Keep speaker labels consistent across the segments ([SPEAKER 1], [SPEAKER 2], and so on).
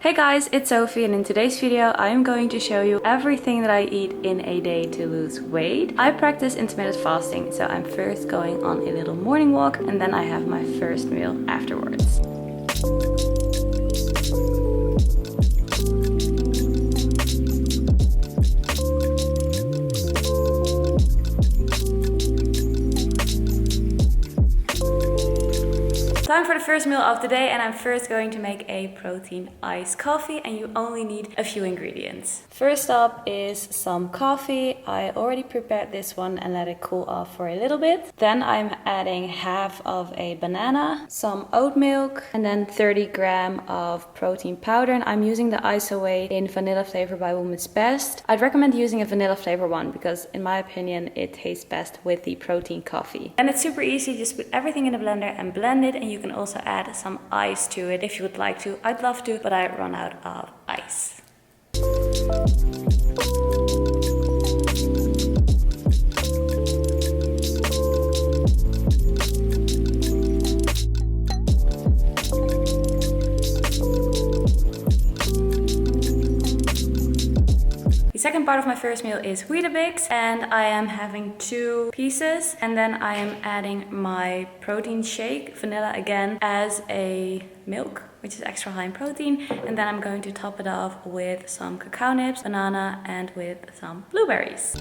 [SPEAKER 1] Hey guys, it's Sophie, and in today's video I am going to show you everything that I eat in a day to lose weight. I practice intermittent fasting, so I'm first going on a little morning walk and then I have my first meal afterwards. Time for the first meal of the day, and I'm first going to make a protein iced coffee, and you only need a few ingredients. First up is some coffee. I already prepared this one and let it cool off for a little bit. Then I'm adding half of a banana, some oat milk, and then 30 grams of protein powder. And I'm using the Isoway in vanilla flavor by Woman's Best. I'd recommend using a vanilla flavor one because in my opinion it tastes best with the protein coffee. And it's super easy, just put everything in the blender and blend it, and you can also add some ice to it if you would like to. I'd love to, but I run out of ice. The second part of my first meal is Weetabix, and I am having 2 pieces, and then I am adding my protein shake, vanilla again, as a milk, which is extra high in protein, and then I'm going to top it off with some cacao nibs, banana, and with some blueberries.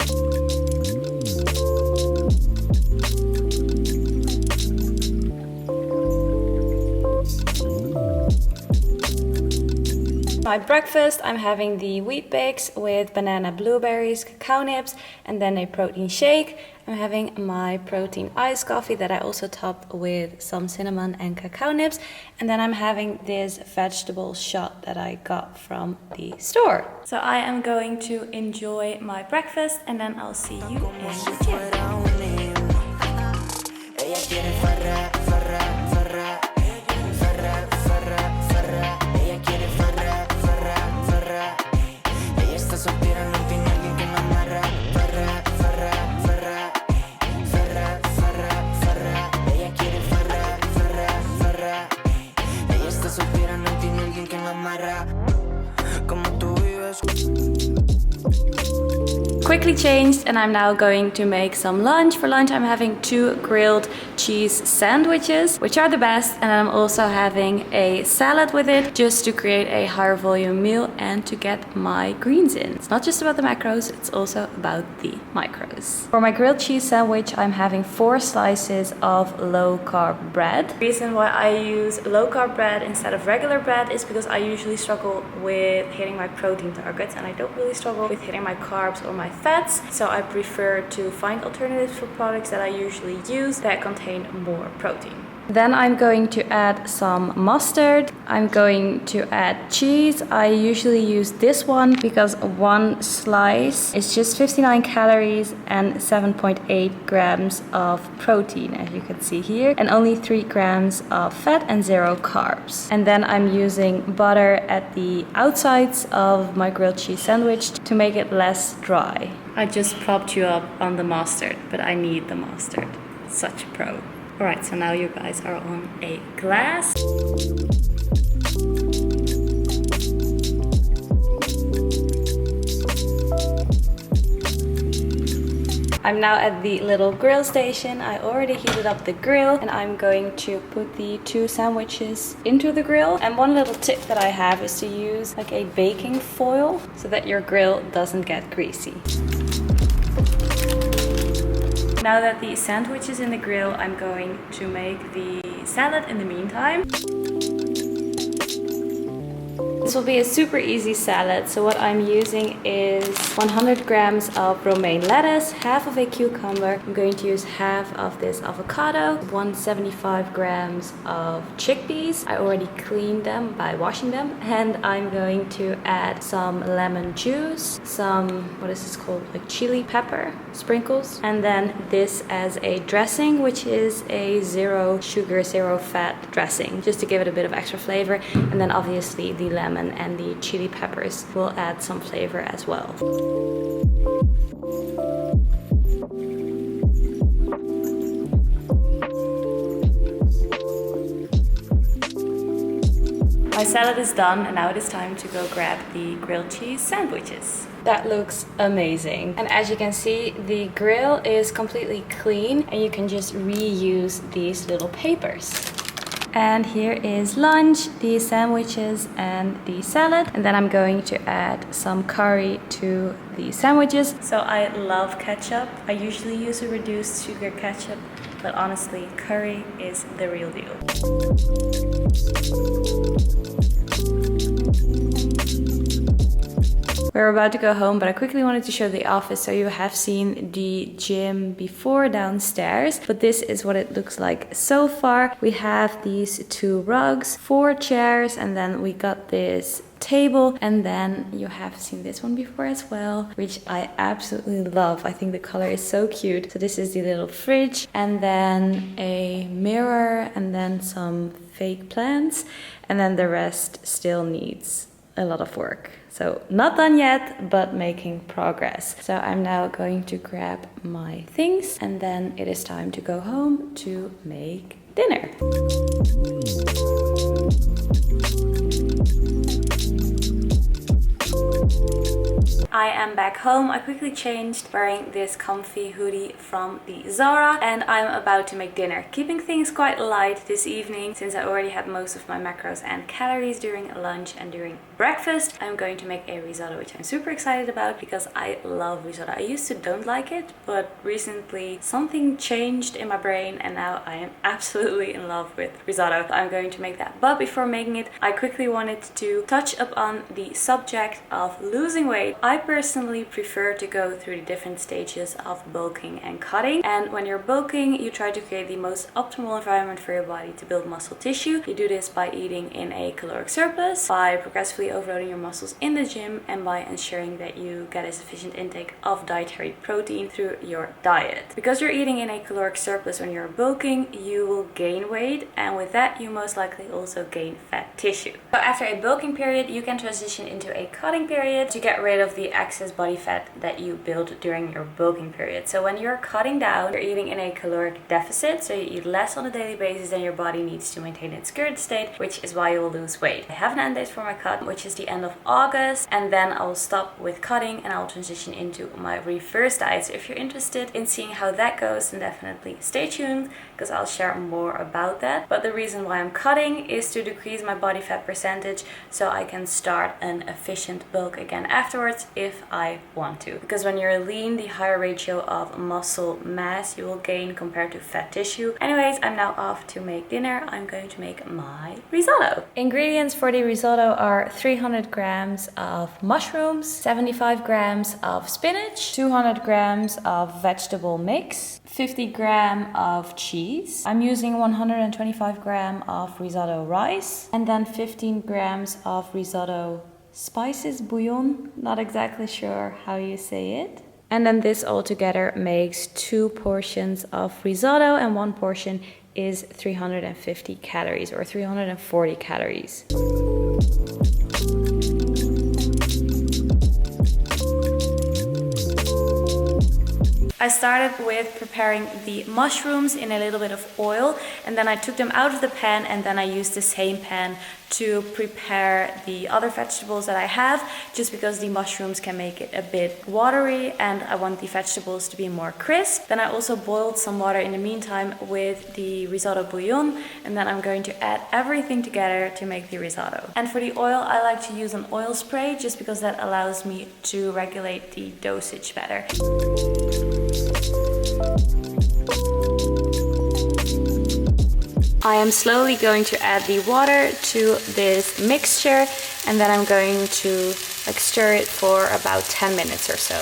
[SPEAKER 1] My breakfast, I'm having the Weet-Bix with banana, blueberries, cacao nibs, and then a protein shake. I'm having my protein iced coffee that I also topped with some cinnamon and cacao nibs. And then I'm having this vegetable shot that I got from the store. So I am going to enjoy my breakfast and then I'll see you in the gym. Quickly changed, and I'm now going to make some lunch. For lunch I'm having 2 grilled cheese sandwiches, which are the best, and I'm also having a salad with it just to create a higher volume meal and to get my greens in. It's not just about the macros, it's also about the micros. For my grilled cheese sandwich I'm having 4 slices of low carb bread. The reason why I use low carb bread instead of regular bread is because I usually struggle with hitting my protein targets, and I don't really struggle with hitting my carbs or my fats, so I prefer to find alternatives for products that I usually use that contain more protein. Then I'm going to add some mustard. I'm going to add cheese. I usually use this one because 1 slice is just 59 calories and 7.8 grams of protein, as you can see here, and only 3 grams of fat and 0 carbs. And then I'm using butter at the outsides of my grilled cheese sandwich to make it less dry. I just propped you up on the mustard, but I need the mustard. Such a pro. Alright, so now you guys are on a glass. I'm now at the little grill station. I already heated up the grill, and I'm going to put the 2 sandwiches into the grill. And one little tip that I have is to use like a baking foil so that your grill doesn't get greasy. Now that the sandwich is in the grill, I'm going to make the salad in the meantime. This will be a super easy salad, so what I'm using is 100 grams of romaine lettuce, half of a cucumber. I'm going to use half of this avocado, 175 grams of chickpeas. I already cleaned them by washing them, and I'm going to add some lemon juice, some, what is this called, like chili pepper sprinkles, and then this as a dressing, which is a 0 sugar, 0 fat dressing, just to give it a bit of extra flavor. And then obviously the lemon and the chili peppers will add some flavor as well. My salad is done and now it is time to go grab the grilled cheese sandwiches. That looks amazing. And as you can see, the grill is completely clean and you can just reuse these little papers. And here is lunch, the sandwiches and the salad. And then I'm going to add some curry to the sandwiches. So I love ketchup. I usually use a reduced sugar ketchup, but honestly, curry is the real deal. We're about to go home, but I quickly wanted to show the office. So you have seen the gym before downstairs, but this is what it looks like so far. We have these 2 rugs, 4 chairs, and then we got this table, and then you have seen this one before as well, which I absolutely love. I think the color is so cute. So this is the little fridge, and then a mirror, and then some fake plants, and then the rest still needs a lot of work. So not done yet, but making progress. So I'm now going to grab my things and then it is time to go home to make dinner. I am back home. I quickly changed, wearing this comfy hoodie from the Zara, and I'm about to make dinner. Keeping things quite light this evening since I already had most of my macros and calories during lunch and during breakfast. I'm going to make a risotto, which I'm super excited about because I love risotto. I used to don't like it, but recently something changed in my brain and now I am absolutely in love with risotto. I'm going to make that. But before making it, I quickly wanted to touch upon the subject of losing weight. I personally prefer to go through the different stages of bulking and cutting. And when you're bulking, you try to create the most optimal environment for your body to build muscle tissue. You do this by eating in a caloric surplus, by progressively overloading your muscles in the gym, and by ensuring that you get a sufficient intake of dietary protein through your diet. Because you're eating in a caloric surplus when you're bulking, you will gain weight, and with that you most likely also gain fat tissue. So after a bulking period, you can transition into a cutting period to get rid of the excess body fat that you build during your bulking period. So when you're cutting down, you're eating in a caloric deficit, so you eat less on a daily basis than your body needs to maintain its current state, which is why you will lose weight. I have an end date for my cut, which is the end of August, and then I will stop with cutting and I'll transition into my reverse diet. So if you're interested in seeing how that goes, then definitely stay tuned because I'll share more about that. But the reason why I'm cutting is to decrease my body fat percentage so I can start an efficient bulk again afterwards if I want to. Because when you're lean, the higher ratio of muscle mass you will gain compared to fat tissue. Anyways, I'm now off to make dinner. I'm going to make my risotto. Ingredients for the risotto are 300 grams of mushrooms, 75 grams of spinach, 200 grams of vegetable mix, 50 grams of cheese. I'm using 125 grams of risotto rice, and then 15 grams of risotto spices, bouillon, not exactly sure how you say it. And then this all together makes 2 portions of risotto, and 1 portion is 350 calories or 340 calories. I started with preparing the mushrooms in a little bit of oil, and then I took them out of the pan, and then I used the same pan to prepare the other vegetables that I have, just because the mushrooms can make it a bit watery and I want the vegetables to be more crisp. Then I also boiled some water in the meantime with the risotto bouillon, and then I'm going to add everything together to make the risotto. And for the oil, I like to use an oil spray just because that allows me to regulate the dosage better. I am slowly going to add the water to this mixture, and then I'm going to stir it for about 10 minutes or so.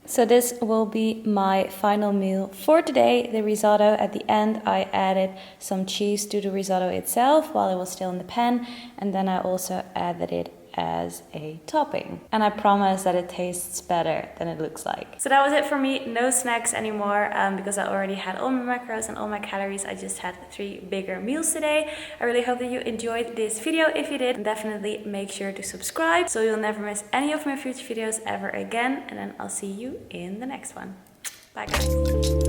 [SPEAKER 1] So this will be my final meal for today, the risotto. At the end, I added some cheese to the risotto itself while it was still in the pan, and then I also added it as a topping. And I promise that it tastes better than it looks like. So that was it for me. No snacks anymore because I already had all my macros and all my calories. I just had 3 bigger meals today. I really hope that you enjoyed this video. If you did, definitely make sure to subscribe so you'll never miss any of my future videos ever again. And then I'll see you in the next one. Bye guys.